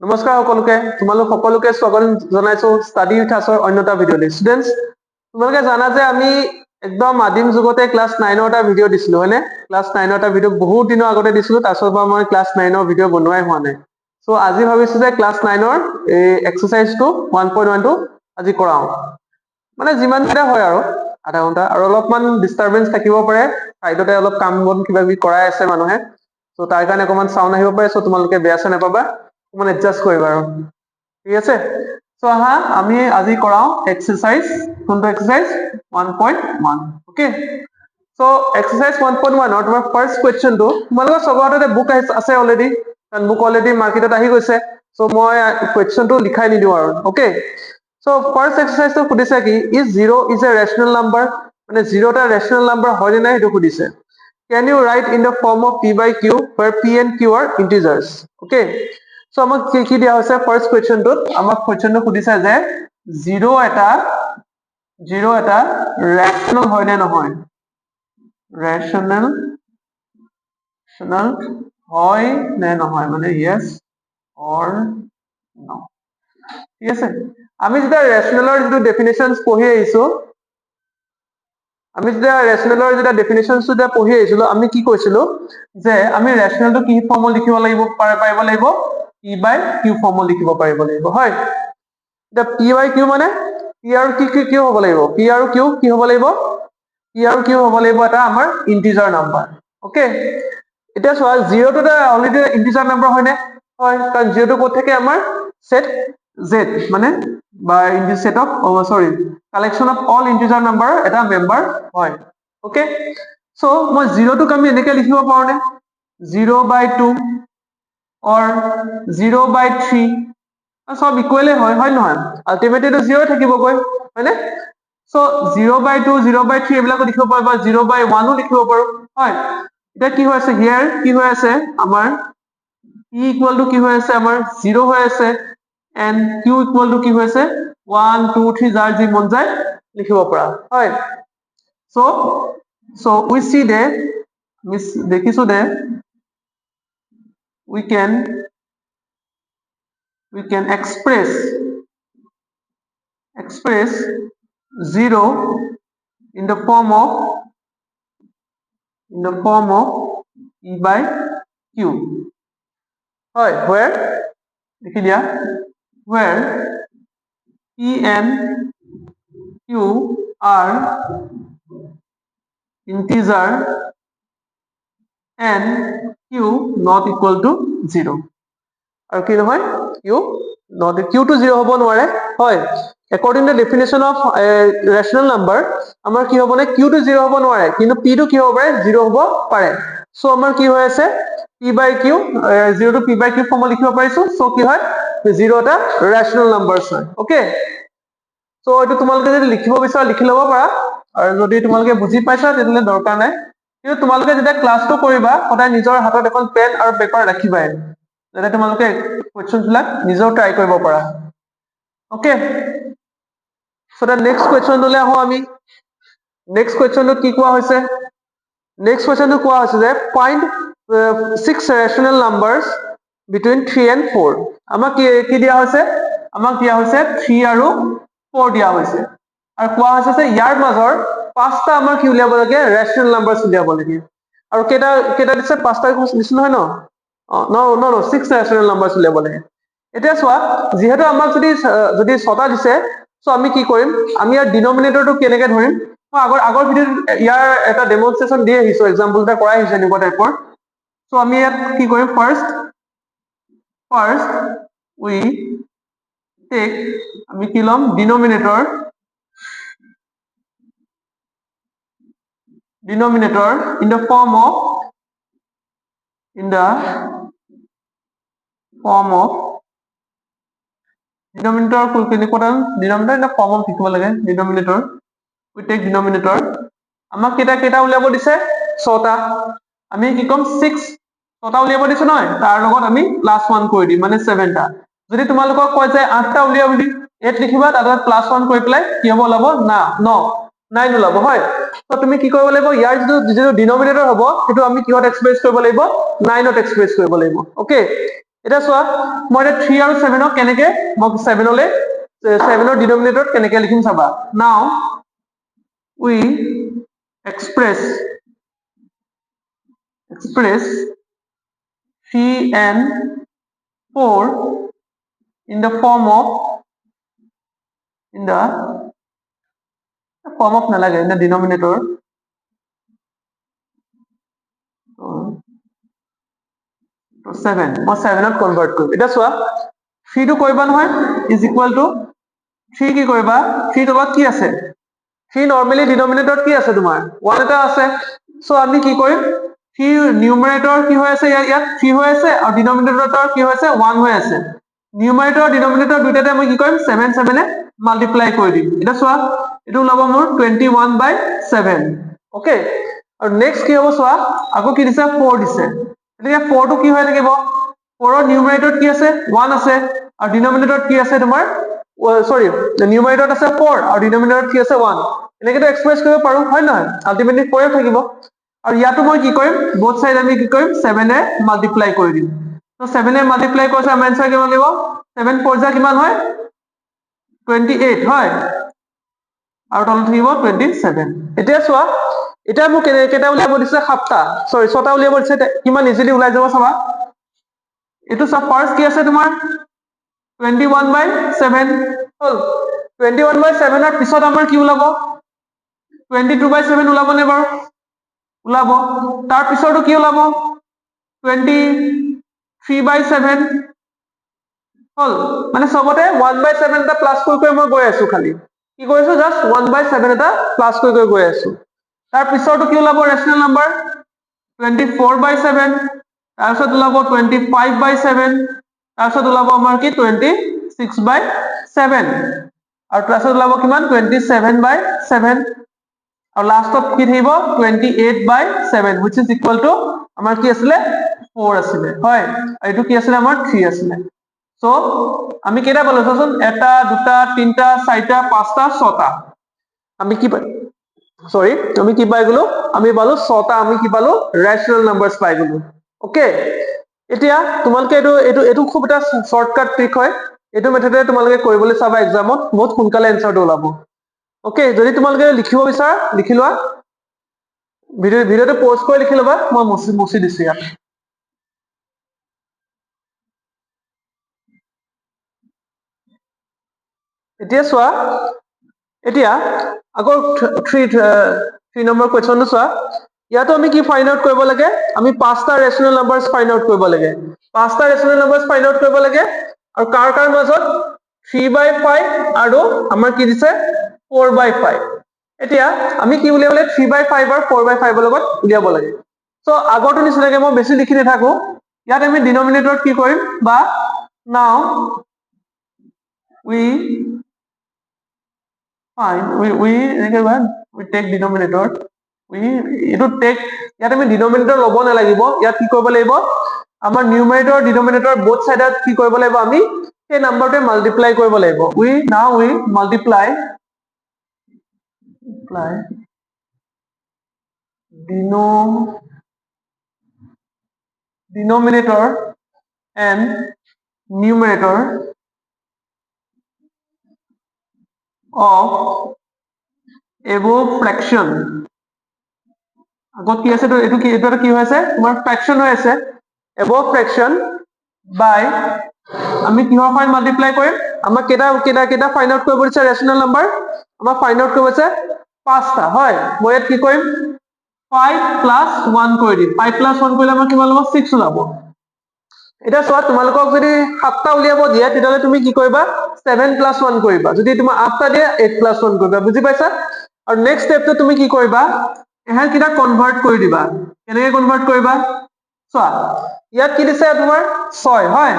নমস্কাৰ সকলোকে তোমালোক সকলোকে স্বাগতম জনাইছো ষ্টাডি উইথ আছৰ অন্যটা ভিডিঅ'লৈ ষ্টুডেন্টস তোমালোকে জানা যে আমি একদম আদিম যুগতে ক্লাছ 9 টা ভিডিঅ' দিছিলো হয়নে ক্লাছ 9 টা ভিডিঅ' বহুত দিনৰ আগতে দিছিলো তাৰপিছত পৰা মই ক্লাছ 9 ৰ ভিডিঅ' বনোৱাই হোৱা নাই সো আজি ভাবিছো যে ক্লাছ 9 ৰ এই এক্সাৰসাইজটো 1.1 টো আজি কৰাও মানে যিমান এটা হয় আৰু আধা ঘন্টা আৰু অলপমান ডিস্টাৰবেন্স থাকিব পাৰে সাইডতে অলপ কাম বন কিবা বি কৰাই আছে মানুহে সো তাৰ কাৰণে অকমান সাউন্ড আহিব পাৰে সো তোমালোকে বেয়া চে নাপাবা মানে এডজাস্ট কৰিবা আৰু ঠিক আছে সো আহা আমি আজি কৰাও এক্সাৰসাইজ কোনটো এক্সাৰসাইজ 1.1 ওকে সো এক্সাৰসাইজ 1.1 ৰ তোমাৰ ফাৰ্স্ট কোৱেশ্চনটো তোমালোকৰ সবতে বুক আছে অলৰেডি কাৰণ বুক অলৰেডি মাৰ্কেটত আহি গৈছে সো মই কোৱেশ্চনটো লিখাই নিদিও আৰু ওকে সো ফাৰ্স্ট এক্সাৰসাইজটো সুধিছে কি ইজ 0 ইজ এ ৰেশনাল নাম্বাৰ মানে 0 টা ৰেশনাল নাম্বাৰ হয় নে নাই হেতু সুধিছে can you write in the form of p by q where p and q are integers okay so আমাক কি দিয়া হৈছে ফার্স্ট কোৱেশ্চনটোত আমাক কোৱেশ্চনটো সুধিছে যে 0 এটা ৰেশনাল হয় নে নহয় ৰেশনাল হয় নে নহয় মানে yes or no ঠিক আছে আমি যেটা ৰেশনালৰ যেটো ডেফিনেশনস পঢ়ি আহিছো আমি যেটা ৰেশনালৰ যেটা ডেফিনেশনস যেটা পঢ়ি আহিছিলো আমি কি কৈছিলো যে আমি ৰেশনালটো কি ফৰ্মত লিখিব লাগিব পাৰিব লাগিব p by q ফৰ্মত লিখিব পাৰিব লাগিব হয় এটা p by q মানে p আৰু কি হ'ব লাগিব p আৰু q কি হ'ব লাগিব p আৰু q হ'ব লাগিব এটা আমাৰ ইন্টিজাৰ নাম্বাৰ ওকে এটা চোৱা 0 টো এটা অলৰেডি ইন্টিজাৰ নাম্বাৰ হয় নে হয় কাৰণ 0 টো ক'ত থাকে আমাৰ সেট z মানে বা ইন দি সেট অফ সৰি collection of all integer number এটা মেম্বাৰ হয় ওকে সো মই 0 টোক আমি এনেকৈ লিখিব পাৰো নে 0/2 or 0/3 সব ইকুৱেলে হয় নহয় আলটিমেটলি তো 0 থাকিবগৈ হয়নে সো 0/2 0/3 এবিলাকো লিখিব পাৰো বা 0/1 ও লিখিব পাৰো হয় এটা কি হৈ আছে হিয়াৰ কি হৈ আছে আমাৰ p ইকুৱেল টু কি হৈ আছে আমাৰ 0 হৈ আছে and q ইকুৱেল টু কি হৈ আছে 1 2 3 যাৰ যি মন যায় লিখিব পাৰা হয় so we see that দেখিছো দে we can express 0 in the form of e by q হয় where দেখি দিয়া where p and q are integer and q not equal to 0 আৰু কি নহয় q to 0 হ'ব নোৱাৰে হয় according to the definition of rational number আমাৰ কি হ'ব নে q to 0 হ'ব নোৱাৰে কিন্তু p to কি হ'ব পাৰে 0 হ'ব পাৰে সো আমাৰ কি হৈ আছে p by q 0 to p by q ফৰ্মত লিখিব পাৰিছো সো কি হয় 0 এটা rational numbers হয় ওকে সো এটো তোমালোকে যদি লিখিব বিচাৰা লিখি লব পাৰা আৰু যদি তোমালোকে বুজি পাইছা তেতিয়ালে দৰকাৰ নাই কিন্তু তোমালোকে যেতিয়া ক্লাছটো কৰিবা সদায় নিজৰ হাতত এখন পেন আৰু পেপাৰ ৰাখিবাই যাতে তোমালোকে কোৱেশ্চনছ বিলাক নিজৰ ট্ৰাই কৰিব পাৰা ওকে সো দা নেক্সট কোৱেশ্চনলৈ আহো আমি নেক্সট কোৱেশ্চনটো কি কোৱা হৈছে নেক্সট কোৱেশ্চনটো কোৱা হৈছে যে ফাইন্ড 6 ৰেশনাল নাম্বাৰস between 3 and 4 আমাক কি দিয়া হৈছে আমাক দিয়া হৈছে 3 আৰু 4 দিয়া হৈছে আৰু কোৱা হৈছে যে ইয়াৰ মাজৰ পাঁচটা আমাৰ কি উলিয়াব লাগে ৰেশনাল নাম্বাৰস উলিয়াব লাগে আৰু কেটা দিছে পাঁচটা দিছে নহয় ন no 6 ৰেশনাল নাম্বাৰস উলিয়াব লাগে এতিয়া চোৱা যেহেতু আমাক যদি 6টা দিছে সো আমি কি কৰিম আমি ইয়াৰ ডিনোমিনেটৰটো কেনেকৈ ধৰিম মই আগৰ ভিডিঅ ইয়াৰ এটা ডেমনস্ট্ৰেচন দি আহিছো এক্সাম্পল এটা কৰাই আহিছে এনেকুৱা টাইপৰ সো আমি ইয়াত কি কৰিম ফাৰ্স্ট we take আমি কি লম denominator in the form of denominator denominator in the form of লিখিব লাগে denominator we take denominator আমাক কেটা উলিয়াব দিছে 6টা আমি কি কম 6 6টা উলিয়াব দিছে নহয় তাৰ লগত আমি +1 কৰি দিম মানে 7টা যদি তোমালোকক কয় যে 8টা উলিয়া বুলি 8 লিখিবা তাৰ লগত +1 কৰি পেলাই কি হ'ব ওলাব না 9 ওলাব হয় তো তুমি কি কৰিব লাগিব ইয়াৰ যিটো ডিনোমিনেটৰ হ'ব সেইটো আমি কিহত এক্সপ্ৰেছ কৰিব লাগিব 9ত এক্সপ্ৰেছ কৰিব লাগিব ওকে এটা চোৱা মই 3 আৰু 7 কেনেকে মই 7 লে 7 ডিনোমিনেটৰত কেনেকে লিখিম চাবা নাও we express 3 and 4 in the form of nalage in the denominator so 7 মই 7 ত কনভার্ট কৰিম এটা চোৱা 3 টো কৰিবা নহয় is equal to 3 কি কৰিবা 3 তলত কি আছে 3 নৰমালি ডিনোমিনেটৰত কি আছে তোমাৰ 1 এটা আছে সো আমি কি কৰিম 3 নিউমাৰেটৰ কি হৈ আছে ইয়াত 3 হৈ আছে আৰু ডিনোমিনেটৰৰ কি হৈ আছে 1 হৈ আছে নিউমাৰেটৰ ডিনোমিনেটৰ দুইটাতে আমি কি কৰিম 7 7 এ মাল্টিপ্লাই কৰি দিম এটা চোৱা এটো ওলাব মোৰ 21/7 ওকে আৰু নেক্সট কি হ'ব চোৱা আকৌ কি দিছে 4 দিছে এতিয়া 4 টো কি হৈ থাকিব 4 ৰ নিউমাৰেটৰত কি আছে 1 আছে আৰু ডিনোমিনেটৰত কি আছে তোমাৰ সৰি নিউমাৰেটৰত আছে 4 আৰু ডিনোমিনেটৰত কি আছে 1 এনেকেটো এক্সপ্ৰেছ কৰিব পাৰো হয় নহয় আলটিমেটলি 4 থাকিব আৰু ইয়াতো মই কি কৰিম both side আমি কি কৰিম 7 এ মাল্টিপ্লাই কৰি দিম তো 7 এ মাল্টিপ্লাই কৰিছে আমাৰ आंसर কিমান লাগিব 7 4 যা কিমান হয় 28 হয় আৰু তলত থাকিব 27 এতিয়া চোৱা এটা মোক কেটা উলিয়াব দিছে 7টা সৰি 6টা উলিয়াব দিছে কিমান ইজিলি উলাই যাব চাবা এটো সব ফার্স্ট কি আছে তোমাৰ 21/7 হল 21/7 ৰ পিছত আমাৰ কি ওলাব 22/7 ওলাব নে বাৰু ওলাব তাৰ পিছৰটো কি ওলাব 23/7 হল মানে সবতে 1/7 এটা প্লাস কৰি মই গৈ আছো খালি কি কৰিছো জাস্ট 1/7 এটা প্লাস কৰি গৈ আছো তাৰ পিছৰটো কি ওলাব ৰেশনাল নাম্বাৰ 24/7 তাৰপিছত ওলাব 25/7 তাৰপিছত ওলাব আমাৰ কি 26/7 আৰু তাৰপিছত ওলাব কিমান 27/7 আৰু লাষ্টত কি থাকিব 28/7 which is equal to আমাৰ কি আছিলে 4 আছিলে হয় আৰু এটো কি আছিলে আমাৰ 3 আছিলে সো আমি কেটা পালো চোন এটা দুটা তিনটা চাৰিটা পাঁচটা ছটা আমি কি সরি আমি কি পাই গলো আমি পালো 6টা আমি কি পালো রেশনাল নাম্বারস পাই গলো ওকে এতিয়া তোমালকে এটো খুব এটা শর্টকাট ট্ৰিক হয় এটো মেথডে তোমালকে কৰিবলৈ চাবা এক্সামত বহুত সোনকালে আনসাৰটো ওলাব ওকে যদি তোমালকে লিখিব বিচাৰা লিখি লোৱা ভিডিওটো পজ কৰি লিখি লবা মই মুছি দিছো ইয়াত এতিয়া চোৱা এতিয়া আকৌ 3 নম্বৰ কোৱেশ্চনটো চোৱা ইয়াতো আমি কি ফাইন্ড আউট কৰিব লাগে আমি পাঁচটা ৰেশনাল নাম্বাৰস ফাইন্ড আউট কৰিব লাগে পাঁচটা ৰেশনাল নাম্বাৰস ফাইন্ড আউট কৰিব লাগে আৰু কাৰ মাজত 3/5 আৰু আমাৰ কি দিছে 4/5 এতিয়া আমি কি উলিয়াব লাগে 3/5 আৰু 4/5 ৰ লগত উলিয়াব লাগে সো আগৰটো নিচিনাকে মই বেছি লিখি নাথাকো ইয়াত আমি ডিনোমিনেটৰত কি কৰিম বা নাও we fine we take denominator we এটো take ইয়াত আমি ডিনোমিনেটৰ লব না লাগিব ইয়াত কি কৰিব লাগিব আমাৰ নিউমাৰেটৰ ডিনোমিনেটৰ both side কি কৰিব লাগিব আমি এই নাম্বাৰটো মাল্টিপ্লাই কৰিব লাগিব we multiply denominator and numerator of above fraction আগত কি আছে এটো কি হৈছে তোমাৰ ফ্ৰেকশন হৈ আছে above fraction by আমি কিহৰ ফাইন মাল্টিপ্লাই কৰিম আমাক কেটা ফাইন্ড আউট কৰিব দিছে ৰেশনাল নাম্বাৰ আমাক ফাইন্ড আউট কৰিব আছে পাঁচটা হয় মই ইয়াত কি কৰিম 5 + 1 কৰি দিম 5 + 1 কৰিলে আমাৰ কিমান হ'ব 6 ওলাব এটা চোৱা তোমালোকক যদি 7টা উলিয়াব দিয়ে তেতিয়ালে তুমি কি কৰিবা 7 + 1 কৰিবা যদি তোমাৰ 8টা দিয়ে 8 + 1 কৰিবা বুজি পাইছা আৰু নেক্সট স্টেপটো তুমি কি কৰিবা এহে কিটা কনভাৰ্ট কৰি দিবা কেনেকৈ কনভাৰ্ট কৰিবা চোৱা ইয়াত কি দিছে তোমাৰ 6 হয়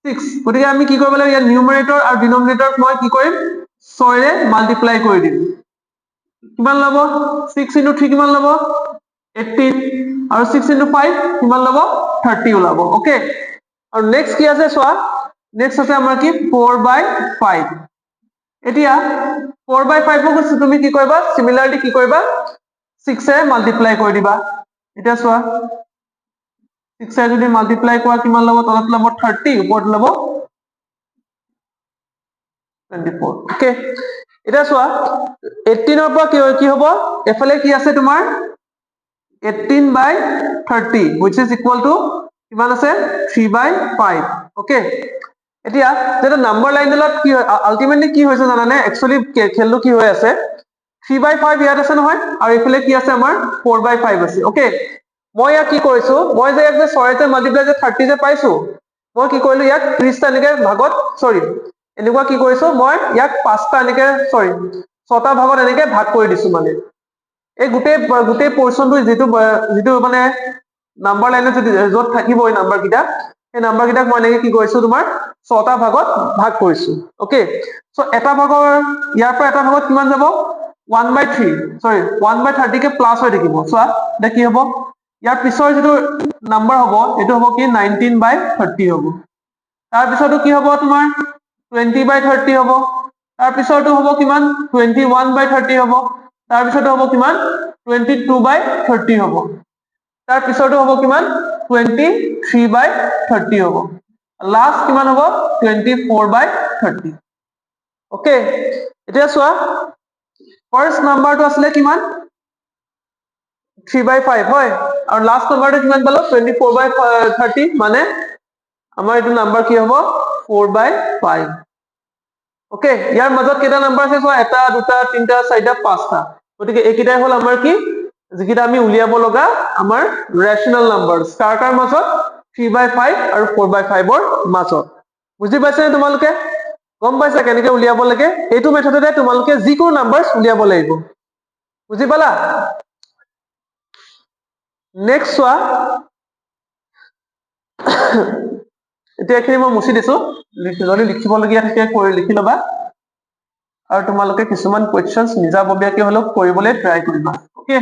6 গতিকে আমি কি কৰিব লাগিব ইয়াত নিউমাৰেটৰ আৰু ডিনোমিনেটৰ মই কি কৰিম 6 ৰে মাল্টিপ্লাই কৰি দিম কিমান লব 6 * 3 কিমান লব 18 আৰু 6 * 5 কিমান লব 30 ওলাব ওকে আৰু নেক্সট কি আছে চোৱা নেক্সট আছে আমাৰ কি 4/5 এতিয়া 4/5 ক তুমি কি কৰিবা সিমিলাৰলি কি কৰিবা 6 এ মাল্টিপ্লাই কৰি দিবা এটা চোৱা 6 এ যদি মাল্টিপ্লাই কৰা কিমান লব তলত লব 30 ওপৰত লব 24 ওকে এটা চোৱা 18 ৰ পৰা কি হ'ব এফালে কি আছে তোমাৰ 18/30 which is equal to কিমান আছে 3/5 ওকে এতিয়া যেটা নাম্বাৰ লাইনডালত কি আলটিমেটলি কি হৈছে জানানে একচুয়ালি খেলটো কি হৈ আছে 3/5 ইয়াত আছে নহয় আৰু ইফালে কি আছে আমাৰ 4/5 আছে ওকে মই ইয়াক কি কৰিছো মই যে ইয়াক যে 6 তে মাল্টিপ্লাই যে 30 যে পাইছো মই কি কৰিলো ইয়াক 30 টা এনেকে ভাগত সৰি এনেকুৱা কি কৰিছো মই ইয়াক 5 টা এনেকে সৰি 6 টা ভাগত এনেকে ভাগ কৰি দিছো মানে এই গোটেই পোৰশনটো যেটো মানে নাম্বাৰ লাইনত যদি যত থাকিব এই নাম্বাৰ কিটা এই নাম্বাৰ কিটাক মই এনেকে কি কৰিছো তোমাৰ 6 টা ভাগত ভাগ কৰিছো ওকে সো এটা ভাগৰ ইয়াৰ পৰা এটা ভাগত কিমান যাব 1/3 সৰি 1/30 কে প্লাস হৈ থাকিব সো এটা কি হ'ব ইয়াৰ পিছৰ যেটো নাম্বাৰ হ'ব এটো হ'ব কি 19/30 হ'ব তাৰ পিছৰটো কি হ'ব তোমাৰ 20/30 হ'ব তাৰ পিছৰটো হ'ব কিমান 21/30 হ'ব তাৰ পিছৰটো হ'ব কিমান 22/30 হ'ব তাৰ পিছৰটো হ'ব কিমান 23/30 হ'ব লাষ্ট কিমান হ'ব 24/30 ওকে এতিয়া চোৱা ফাৰ্স্ট নাম্বাৰটো আছিলে কিমান 3/5 হয় আৰু লাষ্ট নাম্বাৰটো কিমান পালো 24/30 মানে আমাৰ এইটো নাম্বাৰ কি হ'ব 4/5 ওকে ইয়াৰ মাজত কেটা নাম্বাৰ আছে চোৱা এটা দুটা তিনটা চাৰিটা পাঁচটা গতিকে এইকিটাই হল আমাৰ কি যিকিটা আমি উলিয়াব লগা আমাৰ ৰেশনাল নাম্বাৰস কাৰ মাজত 3/5 আৰু 4/5 ৰ মাজত বুজি পাইছে তোমালোকে গম পাইছা কেনেকৈ উলিয়াব লাগে এইটো মেথডতে তোমালোকে যিকোনো নাম্বাৰস উলিয়াব লাগিব বুজি পালা নেক্সট চোৱা এতিয়া এখিনি মই মুছি দিছো যদি লিখিব লগিয়া থাকে লিখি লবা আৰু তোমালোকে কিছুমান কোৱেশ্চনছ নিজাববীয়াকৈ হলেও কৰিবলৈ ট্ৰাই কৰিবা ওকে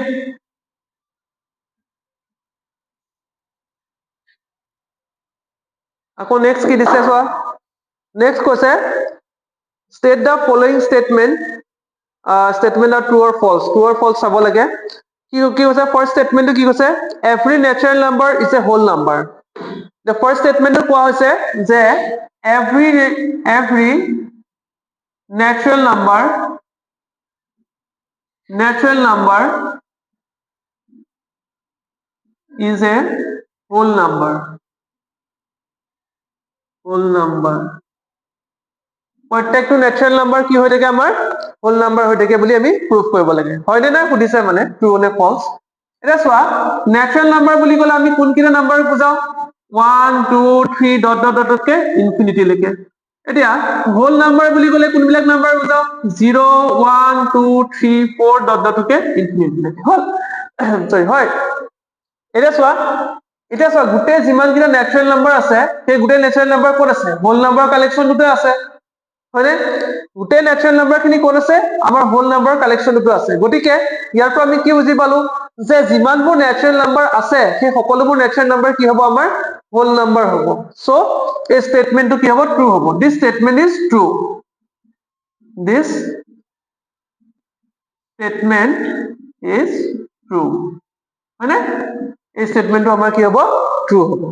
আকৌ নেক্সট কি দিছে চোৱা নেক্সট কৈছে state the following statement are true or false চাব লাগে কি কৈছে ফাৰ্স্ট স্টেটমেন্টটো কি কৈছে every natural number is a whole number the first statement কোৱা হৈছে যে every natural number is a whole number প্ৰত্যেকটো ন্যাচাৰাল নাম্বাৰ কি হৈ থাকে আমাৰ হোল নাম্বাৰ হৈ থাকে বুলি আমি প্ৰুফ কৰিব লাগে হয়নে না সুধিছে মানে ট্ৰু নে ফলস এটা চোৱা ন্যাচারাল নাম্বার বুলি কলে আমি কোনকিটা number বুজাও 1 2 3 dot dot dot K infinity লৈকে এতিয়া হোল নাম্বার বুলি কলে কোনবিলাক number বুজাও 0 1 2 3 4 dot dot K infinity লৈকে হল সৰি হয় এটা চোৱা গোটেই যিমান কিটা ন্যাচারাল নাম্বার আছে সেই গোটেই ন্যাচারাল নাম্বার কোন আছে হোল নাম্বার কালেকশনটোতে আছে হয়নে গোটেই ন্যাচারাল নাম্বার খিনি কোন আছে আমাৰ হোল নাম্বাৰ কালেকশনটো আছে গতিকে ইয়াৰ পৰা আমি কি বুজি পালো যে যিমানবোৰ ন্যাচাৰাল নাম্বাৰ আছে সেই সকলোবোৰ ন্যাচাৰাল নাম্বাৰ কি হ'ব আমাৰ হোল নাম্বাৰ হ'ব সো এই স্টেটমেন্টটো কি হ'ব ট্ৰু হ'ব this statement is true this statement is true হয়নে এই স্টেটমেন্টটো আমাৰ কি হ'ব ট্ৰু হ'ব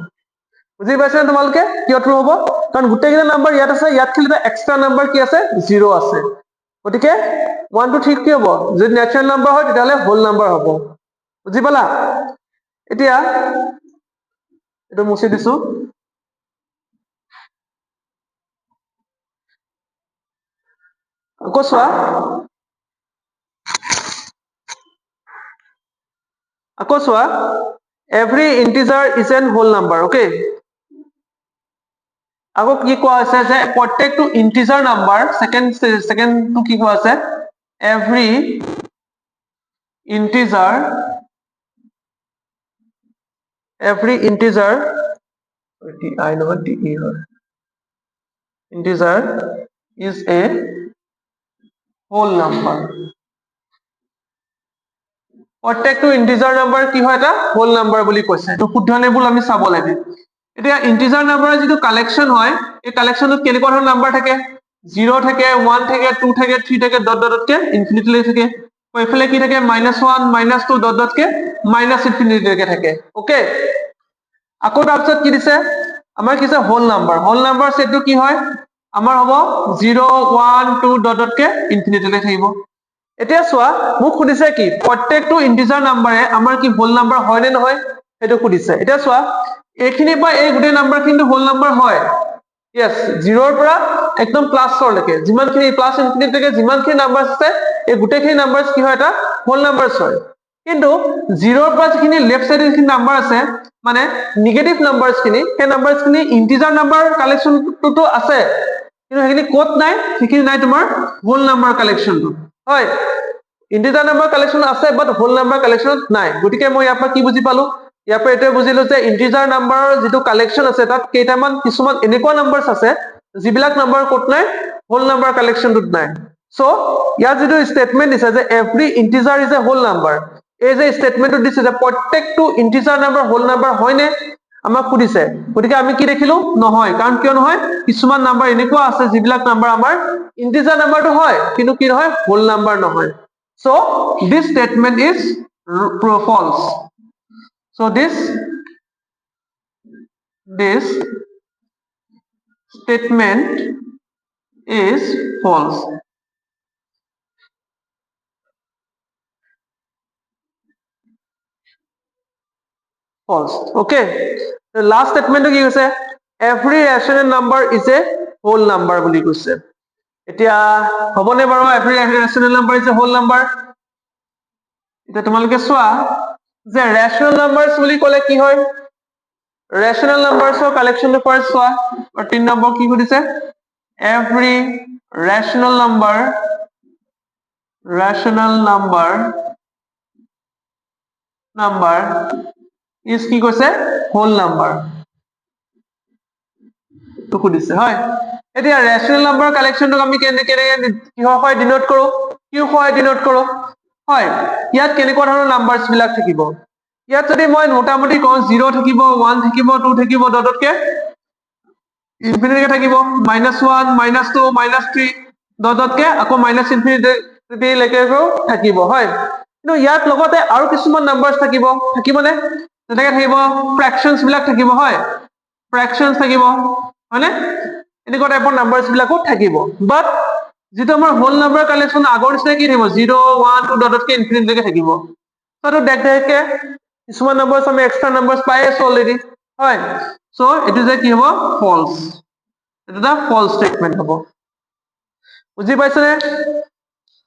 বুজি পাইছা তোমালোকে কিয় ট্ৰু হ'ব কাৰণ গোটেইকেইটা নাম্বাৰ ইয়াত আছে ইয়াত খালি এটা এক্সট্ৰা নাম্বাৰ কি আছে 0 আছে গতিকে 1 2 3 কি হ'ব যদি ন্যাচারাল নাম্বাৰ হয় তেতিয়ালে হোল নাম্বাৰ হ'ব বুজি পালা এতিয়া এটো মুছি দিছো আকৌ চোৱা every integer is an whole number okay আকৌ কি কোৱা হৈছে যে প্ৰত্যেকটো ইন্টিজাৰ নাম্বাৰ সেকেন্ড টু কি কোৱা আছে every integer I know what the integer is a whole number প্ৰত্যেকটো ইন্টিজাৰ নাম্বাৰ কি হয় এটা হোল নাম্বাৰ বুলি কৈছে তো শুদ্ধনে বুল আমি চাব লাগে এতিয়া ইন্টিজাৰ নাম্বাৰৰ যেটো কালেকশন হয় এই কালেকশনত কেনেকুৱা ধৰণৰ নাম্বাৰ থাকে 0 থাকে 1 থাকে 2 থাকে 3 থাকে ডট ডট কে ইনফিনিটি লৈ থাকে কইফালে কি থাকে -1 -2 ডট ডট কে -ইনফিনিটি লৈকে থাকে ওকে আকৌ তাৰপিছত কি দিছে আমাৰ কি আছে হোল নাম্বাৰ সেটটো কি হয় আমাৰ হ'ব 0 1 2 ডটতকে ইনফিনিটিলৈ থাকিব এতিয়া চোৱা মোক সুধিছে কি প্ৰত্যেকটো ইন্টিজাৰ নাম্বাৰে আমাৰ কি হোল নাম্বাৰ হয় নে নহয় সেইটো সুধিছে এতিয়া চোৱা এইখিনি বা এই গোটেই নাম্বাৰখিনি হোল নাম্বাৰ হয় yes 0 ৰ পৰা একদম প্লাছৰ লৈকে যিমানখিনি প্লাছ ইনফিনিটি লৈকে যিমানখিনি নাম্বাৰছ আছে এই গোটেইখিনি নাম্বাৰছ কি হয় এটা হোল নাম্বাৰছ হয় কিন্তু 0 ৰ পৰা যিখিনি লেফট সাইডে যিখিনি নাম্বাৰ আছে মানে নিগেটিভ নাম্বাৰছ খিনি সেই নাম্বাৰছ খিনি ইন্টিজাৰ নাম্বাৰ কালেকশনটো আছে কিন্তু সেইখিনি কোড নাই সেইখিনি নাই তোমাৰ হোল নাম্বাৰ কালেকশনটো হয় ইন্টিজাৰ নাম্বাৰ কালেকশন আছে বাট হোল নাম্বাৰ কালেকশন নাই গতিকে মই ইয়াৰ পৰা কি বুজি পালো ইয়াৰ পৰা এটাই বুজিলো যে ইন্টিজাৰ নাম্বাৰৰ যেটো কালেকশন আছে তাত কেইটামান কিছুমান এনেকুৱা নাম্বাৰছ আছে যিবিলাক নাম্বাৰ কোড নাই হোল নাম্বাৰ কালেকশনটোত নাই সো ইয়াৰ যেটো স্টেটমেন্ট দিছে যে every integer is a whole number এই যে স্টেটমেন্টটো দিছে যে প্ৰত্যেকটো ইন্টিজাৰ নাম্বাৰ হোল নাম্বাৰ হয়নে আমাক সুধিছে গতিকে আমি কি দেখিলো নহয় কাৰণ কিয় নহয় কিছুমান নাম্বাৰ এনেকুৱা আছে যিবিলাক নাম্বাৰ আমাৰ ইন্টিজাৰ নাম্বাৰটো হয় কিন্তু কি নহয় হোল নাম্বাৰ নহয় so this statement is false so this statement is false okay the last statement কি কৈছে every rational number is a whole number বুলি কৈছে এতিয়া হবনে বাৰু every rational number is a whole number এতিয়া তোমালোকে চোৱা যে rational numbers বুলি ক'লে কি হয় rational numbers ৰ কালেকশনটো ফাৰ্স্ট চোৱা আৰু 3 নম্বৰ কি কৈছে every rational number is কি কৈছে whole number তো খুদিছে হয় এতিয়া ৰেশনাল নাম্বাৰ কালেকশনটো আমি কেনেকৈ কিহৰ হয় ডিনোট কৰো কিউ হয় ডিনোট কৰো হয় ইয়াত কেনেকুৱা ধৰণৰ নাম্বাৰছ বিলাক থাকিব ইয়াত যদি মই মোটামুটি কওঁ 0 থাকিব 1 থাকিব 2 থাকিব ডটতকে ইনফিনিটি থাকিব -1 -2 -3 ডটতকে আকৌ ইনফিনিটি লৈকে থাকিব হয় কিন্তু ইয়াত লগতে আৰু কিছুমান নাম্বাৰছ থাকিবনে তেনেকৈ থাকিব ফ্ৰেকশনছ বিলাক থাকিব হয় ফ্ৰেকশনছ থাকিব হয়নে এনেকুৱা টাইপৰ নাম্বাৰছ বিলাকো থাকিব বাট যেটো আমাৰ হোল নাম্বাৰ কালেকশন আগৰ নিচিনা কি থাকিব 0 1 2 ডটতকে ইনফিনিটি লৈকে থাকিব তো দেখকে কিছুমান নাম্বাৰছ আমি এক্সট্ৰা নাম্বাৰছ পাই আছো অলৰেডি হয় সো এটো যে কি হ'ব ফলস এটা দা ফলস স্টেটমেন্ট হ'ব বুজি পাইছনে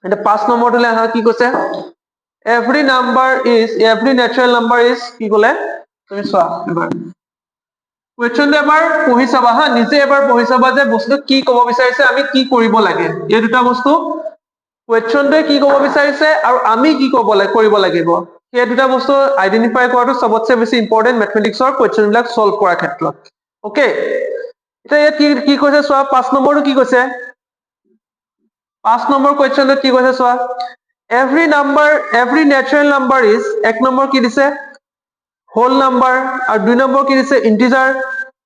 এটা 5 নম্বৰটোলে আহা কি কৈছে every natural number is কি ক'লে তুমি চোৱা এবাৰ কোৱেশ্চনটো এবাৰ পঢ়ি চাবা হা নিজে এবাৰ পঢ়ি চাবা যে বস্তুটো কি ক'ব বিচাৰিছে আমি কি কৰিব লাগে এই দুটা বস্তু কোৱেশ্চনটোৱে কি ক'ব বিচাৰিছে আৰু আমি কি কৰিব লাগিব এই দুটা বস্তু আইডেন্টিফাই কৰাটো সবতছে বেছি ইম্পৰ্টেন্ট ম্যাথমেটিক্সৰ কোৱেশ্চন বিলাক সলভ কৰাৰ ক্ষেত্ৰত ওকে এটা ইয়াত কি কৈছে চোৱা 5 নম্বৰটো কি কৈছে 5 নম্বৰ কোৱেশ্চনটো কি কৈছে চোৱা every natural number is এক নম্বৰ কি দিছে হোল নাম্বাৰ আৰু 2 নম্বৰ কি দিছে ইন্টিজাৰ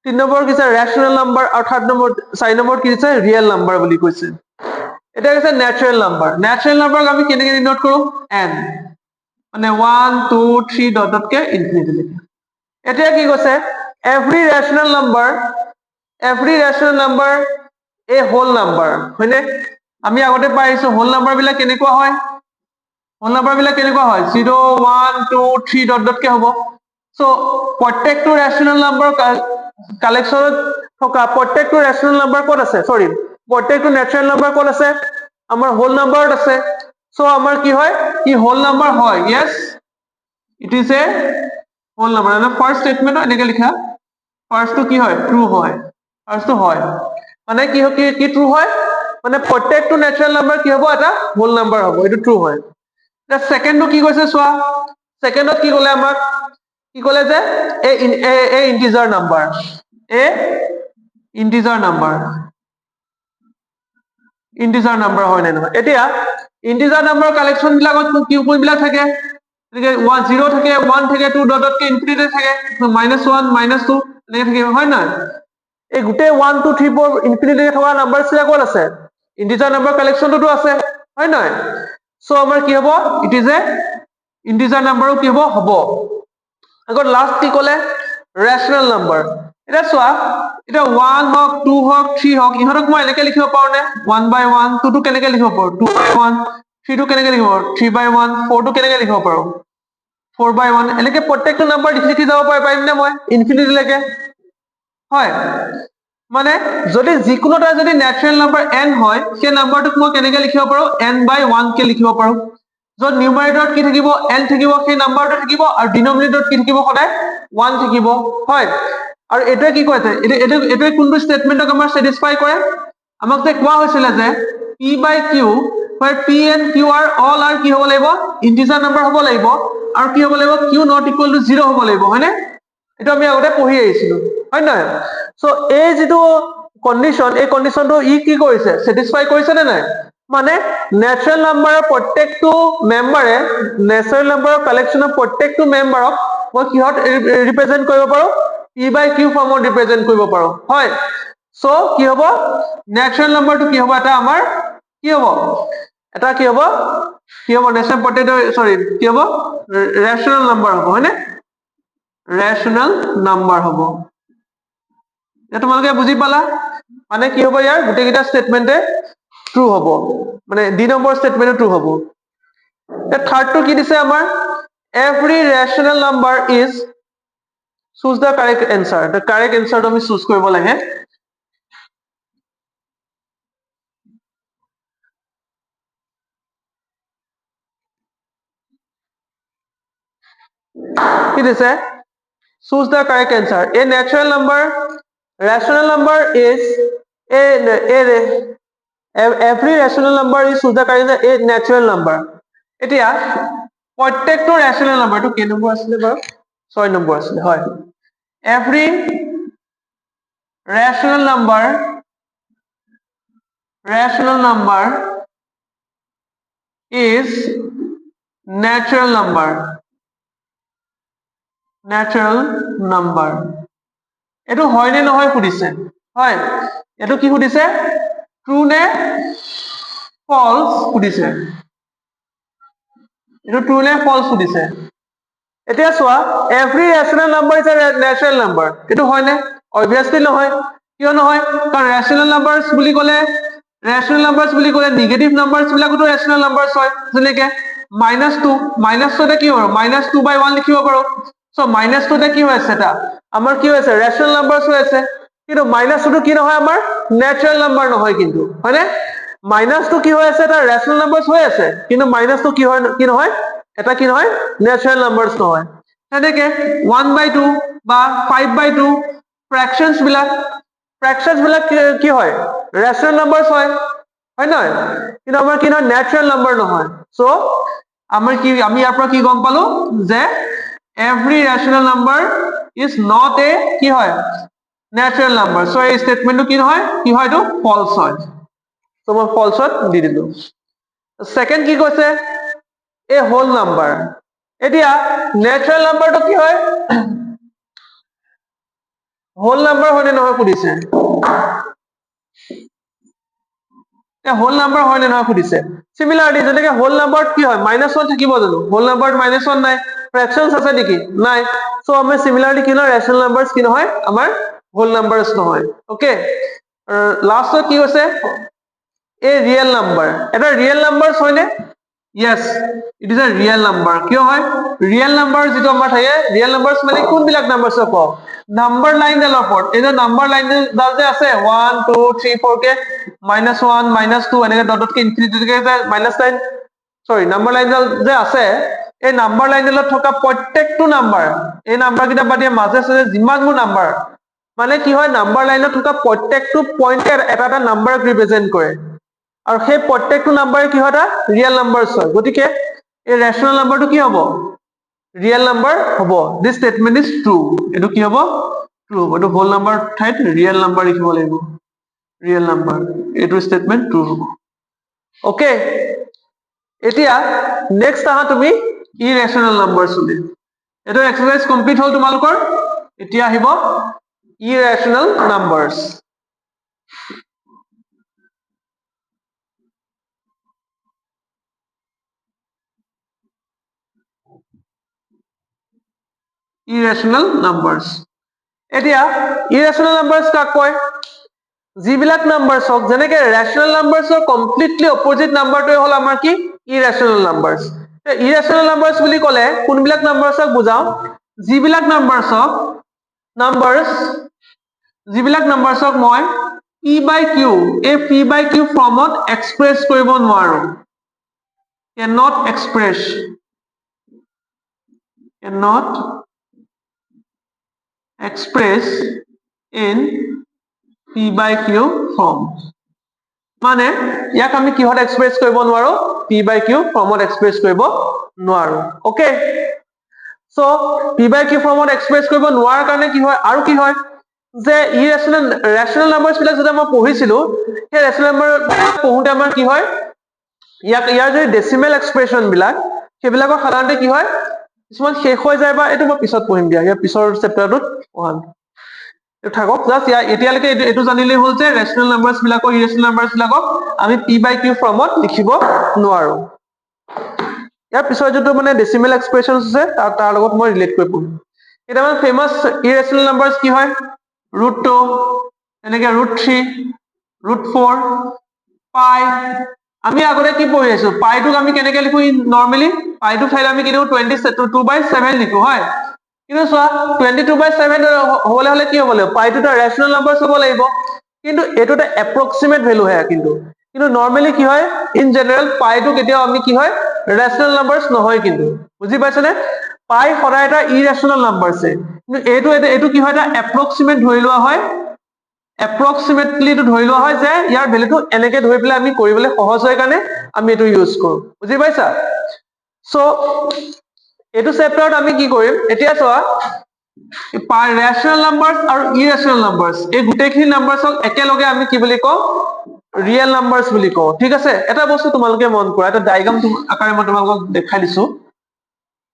3 নম্বৰ কি দিছে ৰেশনাল নাম্বাৰ আৰু 4 নম্বৰ কি দিছে ৰিয়েল নাম্বাৰ বুলি কৈছে এটা কৈছে ন্যাচাৰাল নাম্বাৰ আমি কেনেকৈ ডিনোট কৰো n মানে 1 2 3 ডটতকে ইনফিনিটি লৈকে এতিয়া কি কৈছে every rational number a whole number হয়নে আমি আগতে পাইছো হোল নাম্বাৰ বিলাক কেনেকুৱা হয় 0 1 2 3 ডটতকে হ'ব সো প্ৰত্যেকটো ৰেশনাল নাম্বাৰ কালেকশনত থকা প্ৰত্যেকটো ৰেশনাল নাম্বাৰ ক'ত আছে সৰি প্ৰত্যেকটো ন্যাচাৰাল নাম্বাৰ ক'ত আছে আমাৰ হোল নাম্বাৰত আছে সো আমাৰ কি হয় ই হোল নাম্বাৰ হয় yes it is a whole number মানে ফাৰ্স্ট স্টেটমেন্ট এনেকৈ লিখা ফাৰ্স্টটো কি হয় ট্ৰু হয় ফাৰ্স্টটো হয় মানে কি ট্ৰু হয় মানে প্ৰত্যেকটো ন্যাচাৰাল নাম্বাৰ কি হ'ব এটা হোল নাম্বাৰ হ'ব এটো ট্ৰু হয় এটা সেকেন্ডটো কি কৈছে চোৱা সেকেন্ডত কি ক'লে আমাক কি ক'লে যে এ ইন্টিজাৰ নাম্বাৰ হয় নে নহয় এতিয়া ইন্টিজাৰ নাম্বাৰ কালেকশন বিলাকত কি বিলাক থাকে 0 থাকে 1 থাকে 2 ডটতকে ইনফিনিটি থাকে -1 -2 এনেকৈ থাকে হয় না এই গোটেই 1 2 3 4 ইনফিনিটি থকা নাম্বাৰছ বিলাক ক'ত আছে ইন্টিজাৰ নাম্বাৰ কালেকশনটো আছে হয় নহয় সো আমাৰ কি হ'ব ইট ইজ এ ইন্টিজাৰ নাম্বাৰো কি হ'ব আগত লাষ্ট কি ক'লে ৰেচনেল নাম্বাৰ এটা চোৱা এটা 1 হক 2 হক 3 হক ইহঁতক মই এনেকৈ লিখিব পাৰো নে 1 by 1 2 টো কেনেকৈ লিখিব পাৰো 2 by 1 3 টো কেনেকৈ লিখিব পাৰো 3 by 1 4 টো কেনেকৈ লিখিব পাৰো 4 by 1 এনেকৈ প্ৰত্যেকটো নাম্বাৰ লিখি যাব পাৰিম নে মই ইনফিনিটি লৈকে হয় মানে যদি যিকোনো এটা যদি ন্যাচাৰাল নাম্বাৰ n হয় সেই নাম্বাৰটোক মই কেনেকৈ লিখিব পাৰো n by 1 কে লিখিব পাৰো যত নিউমাৰেটৰত কি থাকিব n থাকিব সেই নাম্বাৰটো থাকিব আৰু ডিনমিনেটৰত কি থাকিব সদায় 1 থাকিব হয় আৰু এটোৱে কি কৈছে এটোৱে কোনটো স্টেটমেন্টক আমাৰ স্যাটিসফাই কৰে আমাক যে কোৱা হৈছিল যে p by q where p and q are all are কি হ'ব লাগিব ইন্টিজাৰ নাম্বাৰ হ'ব লাগিব আৰু কি হ'ব লাগিব q not equal to 0 হ'ব লাগিব হয়নে এটো আমি আগতে পঢ়ি আহিছিলো হয় নহয় সো এই যেটো কন্ডিশন এই কন্ডিশনটো ই কি কৰিছে স্যাটিসফাই কৰিছে নে নাই মানে ন্যাচাৰাল নাম্বাৰৰ প্ৰত্যেকটো মেম্বাৰে ন্যাচাৰাল নাম্বাৰৰ কালেকচনৰ প্ৰত্যেকটো মেম্বাৰক মই কিহত ৰিপ্ৰেজেন্ট কৰিব পাৰো p by q ফৰ্মত ৰিপ্ৰেজেন্ট কৰিব পাৰো হয় সো কি হ'ব ন্যাচাৰাল নাম্বাৰটো কি হ'ব এটা আমাৰ কি হ'ব এটা কি হ'ব ন্যাচাৰাল প্ৰত্যেকটো সৰি কি হ'ব ৰেশনাল নাম্বাৰ হ'ব হয়নে ৰেশনাল নাম্বাৰ হ'ব এটা তোমালোকে বুজি পালা মানে কি হ'ব ইয়াৰ গুটেকিটা স্টেটমেন্টে ট্ৰু হ'ব মানে ডি নম্বৰ স্টেটমেন্টে ট্ৰু হ'ব থাৰ্ড টো কি দিছে আমাৰ every rational number is choose the correct answer the correct answer to আমি choose কৰিব লাগে কি দিছে choose the correct answer a natural number rational number is a every rational number is choose the correct answer a natural number এতিয়া প্ৰত্যেকটো ৰেশনাল নাম্বাৰটো কি number আছিল বাৰু 6 নম্বৰ আছিল হয় every rational number is natural number এটো হয় নে নহয় সুধিছে হয় এটো কি সুধিছে ট্ৰু নে ফলস সুধিছে এটো ট্ৰু নে ফলস সুধিছে এতিয়া চোৱা every rational number is a natural number এটো হয় নে obviously নহয় কিয় নহয় কাৰণ rational numbers বুলি ক'লে নেগেটিভ নাম্বাৰস বিলাকটো rational numbers হয় যেনেকে -2 তে কি হয় -2 by 1 লিখিব পাৰো সো -2 তে কি হৈ আছে এটা আমাৰ কি হৈছে rational numbers হৈ আছে কিন্তু -2 টো কি নহয় আমাৰ natural number নহয় কিন্তু হয়নে -2 কি হৈ আছে এটা rational numbers হৈ আছে কিন্তু -2 কি হয় কি নহয় এটা কি নহয় natural numbers নহয় তেনেকে 1 by 2 বা 5 by 2 fractions বিলাক কি হয় rational numbers হয় হয় নহয় কিন্তু আমাৰ কি নহয় natural number নহয় সো আমাৰ কি আমি ইয়াৰ পৰা কি গম পালো যে every rational number is not a কি হয় natural number সো এই স্টেটমেন্টটো কি নহয় কি হয় এটো false হয় সো মই falseত দি দিলো সেকেন্ড কি কৈছে a whole number এতিয়া natural numberটো কি হয় whole number হয়নে নহয় সুধিছে whole number হয় নে নহয় সুধিছে similarly যেনেকে whole number কি হয় -1 থাকিব জানো whole number -1 নাই fractions আছে নেকি নাই সো আমি similarly কি নহয় rational numbers কি নহয় আমাৰ whole numbers নহয় ওকে লাষ্টত কি হৈছে a real number এটা real numbers হয়নে yes it is a real number কিয় হয় real number যেটো আমাৰ থাকে real numbers মানে কোন বিলাক numbers কও number line ডালৰ ওপৰত এই যে number line ডাল যে আছে 1 2 3 4 কে -1 -2 এনেকে ডট কে ইনফিনিটি লৈকে -9 সৰি number line ডাল যে আছে এই number line ডালত থকা প্ৰত্যেকটো নাম্বাৰ এই নাম্বাৰ কিটা বাদ দিয়া মাজে আছে যিমানবোৰ নাম্বাৰ মানে কি হয় নাম্বাৰ লাইনত থকা প্ৰত্যেকটো পইণ্টে এটা এটা নাম্বাৰক ৰিপ্ৰেজেন্ট কৰে আৰু সেই প্ৰত্যেকটো নাম্বাৰ কি হয় এটা ৰিয়েল নাম্বাৰছ হয় গতিকে এই ৰেশনাল নাম্বাৰটো কি হ'ব ৰিয়েল নাম্বাৰ হ'ব দিস স্টেটমেন্ট ইজ ট্ৰু এটো কি হ'ব ট্ৰু হ'ব এটো হোল নাম্বাৰ ঠাইত ৰিয়েল নাম্বাৰ লিখিব লাগিব ৰিয়েল নাম্বাৰ এটো স্টেটমেন্ট ট্ৰু হ'ব ওকে এতিয়া নেক্সট আহা তুমি ইৰেশনাল নাম্বাৰছ বুলি এটো এক্সাৰসাইজ কমপ্লিট হল তোমালোকৰ এতিয়া আহিব irrational numbers irrational numbers এতিয়া ইৰেচনেল নাম্বাৰছ কাক কয় যিবিলাক নাম্বাৰছক যেনেকে ৰেচনেল নাম্বাৰছৰ কমপ্লিটলি অপোজিট নাম্বাৰটোৱে হ'ল আমাৰ কি ইৰেচনেল নাম্বাৰছ ইৰেচনেল নাম্বাৰছ বুলি ক'লে কোনবিলাক নাম্বাৰছক বুজাও যিবিলাক নাম্বাৰছক মই p by q এই p by q ফৰ্মত এক্সপ্ৰেছ কৰিব নোৱাৰো cannot express in p by q form মানে ইয়াক আমি কিহত এক্সপ্ৰেছ কৰিব নোৱাৰো p by q ফৰ্মত এক্সপ্ৰেছ কৰিব নোৱাৰো okay so p by q ফৰ্মত এক্সপ্ৰেছ কৰিব নোৱাৰাৰ কাৰণে কি হয় আৰু কি হয় যে ৰেচনেল নাম্বাৰছ বিলাক যেতিয়া মই পঢ়িছিলো সেই ৰেচনেল নাম্বাৰ পঢ়োতে আমাৰ কি হয় ইয়াৰ যদি ডেসিমেল এক্সপ্ৰেছন বিলাক সেইবিলাকৰ সাধাৰণতে কি হয় কিছুমান শেষ হৈ যায় বা এইটো মই পিছত পঢ়িম দিয়া ইয়াৰ পিছৰ চেপ্টাৰটোত পঢ়াম থাকক জাস্ট এতিয়ালৈকে এইটো জানিলেই হ'ল যে ৰেচনেল নাম্বাৰছ বিলাকক ইৰেচনেল নাম্বাৰছ বিলাকক আমি p by q ফৰ্মত লিখিব নোৱাৰো ইয়াৰ পিছৰ যেটো মানে ডেসিমেল এক্সপ্ৰেছনছ আছে তাৰ লগত মই ৰিলেট কৰি পঢ়িম এটা মানে ফেমাস ইৰেচনেল নাম্বাৰছ কি হয় √2 এনেকে √3 √4 পাই আমি আগতে কি পঢ়ি আছো পাইটোক আমি কেনেকে লিখো নরমালি পাইটো ঠাইত আমি কি লিখো 22/7 লিখো হয় কিন্তু সোয়া 22/7 হলে হলে কি হ'ব লাগিব পাইটো এটা ৰেচনেল নাম্বাৰছ হ'ব লাগিব কিন্তু এটো এটা এপ্ৰক্সিমেট ভ্যালু হয় কিন্তু নৰমালি কি হয় ইন জেনাৰেল পাইটো কেতিয়াও আমি কি হয় ৰেচনেল নাম্বাৰছ নহয় কিন্তু বুজি পাইছনে পাই সদায় এটা ইৰেচনেল নাম্বাৰছ কিন্তু এইটো কি হয় এটা এপ্ৰক্সিমেট ধৰি লোৱা হয় এপ্ৰক্সিমেটলি টো ধৰি লোৱা হয় যে ইয়াৰ ভ্যালুটো এনেকে ধৰি পেলাই আমি কৰিবলৈ সহজ হয় কাৰণে আমি এটো ইউজ কৰো বুজি পাইছা সো এটো চেপ্টাৰত আমি কি কৰিম এতিয়া চোৱা ৰেচনেল নাম্বাৰছ আৰু ইৰেচনেল নাম্বাৰছ এই গুটেইখিনি নাম্বাৰছক একেলগে আমি কি বুলি কওঁ ৰিয়েল নাম্বাৰছ বুলি কওঁ ঠিক আছে এটা বস্তু তোমালোকে মন কৰা এটা ডায়াগ্ৰাম আকাৰে মই তোমালোকক দেখাই দিছো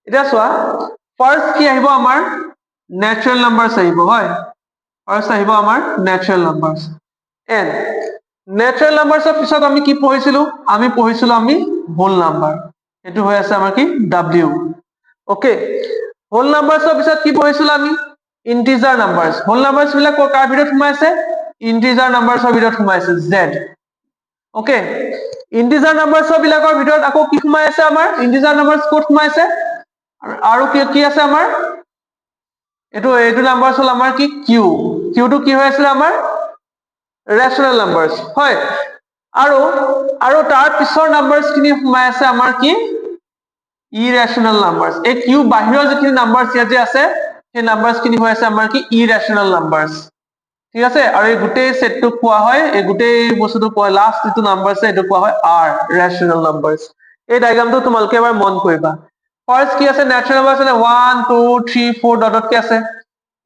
এতিয়া চোৱা ফাৰ্স্ট কি আহিব আমাৰ নেচাৰেল নাম্বাৰছ আহিব হয় ফাৰ্স্ট আহিব আমাৰ নেচাৰেল নাম্বাৰছ এন্ড নেচাৰেল নাম্বাৰছৰ পিছত আমি কি পঢ়িছিলো আমি হোল নাম্বাৰ এটো হৈ আছে আমাৰ কি w ওকে হোল নাম্বাৰছৰ পিছত কি পঢ়িছিলো আমি ইন্টিজাৰ নাম্বাৰছ হোল নাম্বাৰছ বিলাক কাৰ ভিতৰত সোমাইছে ইন্টিজাৰ নাম্বাৰছৰ ভিতৰত সোমাইছে z ওকে ইন্টিজাৰ নাম্বাৰছৰ বিলাকৰ ভিতৰত আকৌ কি সোমাই আছে আমাৰ ইন্টিজাৰ নাম্বাৰছ ক'ত সোমাইছে আৰু কি আছে আমাৰ এইটো নাম্বাৰছ হল আমাৰ কি q টো কি হৈ আছিল আমাৰ ৰেচনেল নাম্বাৰছ হয় আৰু তাৰ পিছৰ নাম্বাৰছ খিনি সোমাই আছে আমাৰ কি ইৰেচনেল নাম্বাৰছ এই q বাহিৰৰ যিখিনি নাম্বাৰছ ইয়াতে আছে সেই নাম্বাৰছ খিনি হৈ আছে আমাৰ কি ইৰেচনেল নাম্বাৰছ ঠিক আছে আৰু এই গোটেই সেটটো কোৱা হয় এই গোটেই বস্তুটো কোৱা লাষ্ট যেটো নাম্বাৰ আছে এটো কোৱা হয় r ৰেচনেল নাম্বাৰছ এই ডায়াগ্ৰামটো তোমালোকে এবাৰ মন কৰিবা ফাৰ্স্ট কি আছে নেচাৰেল নাম্বাৰছ আছে 1 2 3 4 ডটত কি আছে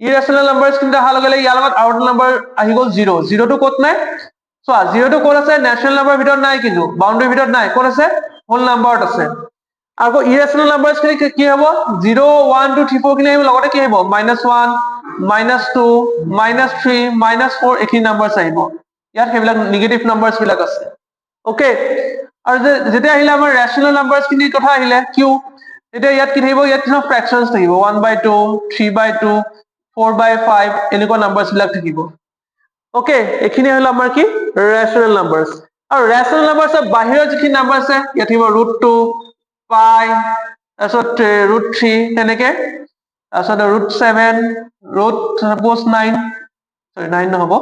ইৰেচনেল নাম্বাৰছ কিন্তু অহাৰ লগে লগে ইয়াৰ লগত আৰু এটা নাম্বাৰ আহি গ'ল 0 টো ক'ত নাই চোৱা 0 টো ক'ত আছে নেচাৰেল নাম্বাৰৰ ভিতৰত নাই কিন্তু বাউণ্ডাৰীৰ ভিতৰত নাই ক'ত আছে হোল নাম্বাৰত আছে আকৌ ইৰেচনেল নাম্বাৰছ খিনি কি হ'ব 0 1 2 3 4 খিনি আহিব লগতে কি আহিব -1 -2 -3 -4 এইখিনি নাম্বাৰছ আহিব ইয়াত সেইবিলাক নিগেটিভ নাম্বাৰছ বিলাক আছে ওকে আৰু যেতিয়া আহিলে আমাৰ ৰেচনেল নাম্বাৰছ খিনিৰ কথা আহিলে q তেতিয়া ইয়াত কি থাকিব ইয়াত কিছু ফ্ৰেকশনছ থাকিব 1/2 3/2 4/5 এনেকুৱা নাম্বাৰছ বিলাক থাকিব ওকে এইখিনি হল আমাৰ কি ৰেচনেল নাম্বাৰছ আৰু ৰেচনেল নাম্বাৰছৰ বাহিৰৰ যিখিনি নাম্বাৰ আছে ইয়াত থাকিব √2 পাই তাৰপিছত √3 তেনেকে তাৰপিছত √7 √9 নহব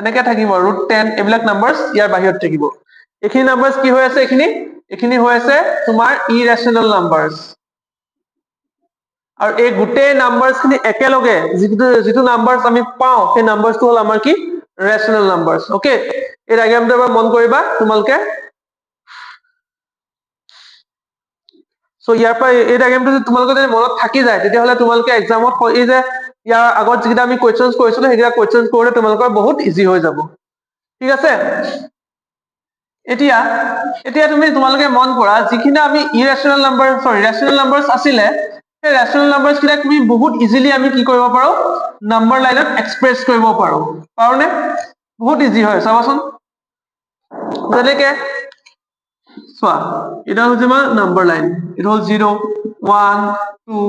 এনেকে থাকিব √10 এইবিলাক নাম্বাৰছ ইয়াৰ বাহিৰত থাকিব এইখিনি নাম্বাৰছ কি হৈ আছে এইখিনি হৈ আছে তোমাৰ ইৰেচনেল নাম্বাৰছ আৰু এই গোটেই নাম্বাৰছ খিনি একেলগে যিটো নাম্বাৰছ আমি পাও সেই নাম্বাৰছটো হল আমাৰ কি ৰেচনেল নাম্বাৰছ ওকে এই ডায়াগ্ৰামটো এবাৰ মন কৰিবা তোমালোকে সো ইয়াৰ পৰা এই ডায়াগ্ৰামটো যদি তোমালোকৰ যদি মনত থাকি যায় তেতিয়াহলে তোমালোকে এক্সামত এই যে ইয়াৰ আগত যেটা আমি কোৱেশ্চনছ কৰিছিলো সেইটা কোৱেশ্চনছ কৰোতে তোমালোকৰ বহুত ইজি হৈ যাব ঠিক আছে এতিয়া তোমালোকে মন কৰা যিখিনি আমি ৰেচনেল নাম্বাৰছ আছিলে সেই ৰেচনেল নাম্বাৰছ বিলাক তুমি বহুত ইজিলি আমি কি কৰিব পাৰো নাম্বাৰ লাইনত এক্সপ্ৰেছ কৰিব পাৰোনে বহুত ইজি হয় চাবাচোন যেনেকে চোৱা এটা হৈছে আমাৰ নাম্বাৰ লাইন এটা হল 0 1 2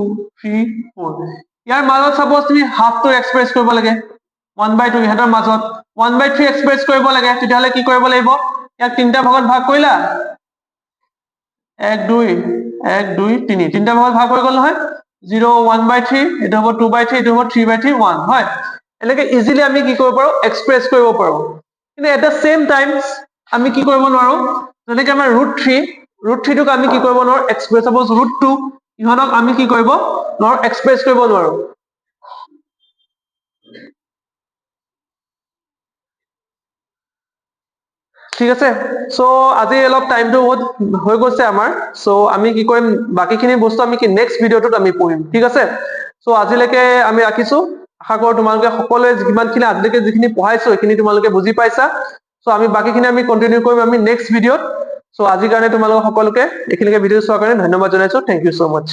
3 4 ইয়াৰ মাজত সাপোজ তুমি হাফটো এক্সপ্ৰেছ কৰিব লাগে 1/2 ইহঁতৰ মাজত 1/3 এক্সপ্ৰেছ কৰিব লাগে তেতিয়াহলে কি কৰিব লাগিব ইয়াক তিনটা ভাগত ভাগ কৰিলা 1 2 1 2 3 তিনটা ভাগত ভাগ হৈ গল নহয় 0 1/3 এটা হ'ব 2/3 এটা হ'ব 3/3 1 হয় এনেকে ইজিলি আমি কি কৰিব পাৰো এক্সপ্ৰেছ কৰিব পাৰো কিন্তু এট দা সেম টাইম আমি কি কৰিব নোৱাৰো যেনেকৈ আমাৰ √3 টোক আমি কি কৰিব নোৱাৰো এক্সপ্ৰেছ সাপোজ √2 ইহঁতক আমি কি কৰিব নোৱাৰো এক্সপ্ৰেছ কৰিব নোৱাৰো ঠিক আছে সো আজি অলপ টাইমটো বহুত হৈ গৈছে আমাৰ সো আমি কি কৰিম বাকিখিনি বস্তু আমি কি নেক্সট ভিডিওটোত আমি পঢ়িম ঠিক আছে সো আজিলৈকে আমি ৰাখিছো আশা কৰো তোমালোকে সকলোৱে যিমানখিনি আজিলৈকে যিখিনি পঢ়াইছো এইখিনি তোমালোকে বুজি পাইছা সো আমি বাকিখিনি আমি কন্টিনিউ কৰিম আমি নেক্সট ভিডিওত সো আজিৰ কাৰণে তোমালোক সকলোকে এইখিনিকে ভিডিও চোৱাৰ কাৰণে ধন্যবাদ জনাইছো থ্যাংক ইউ সো মাচ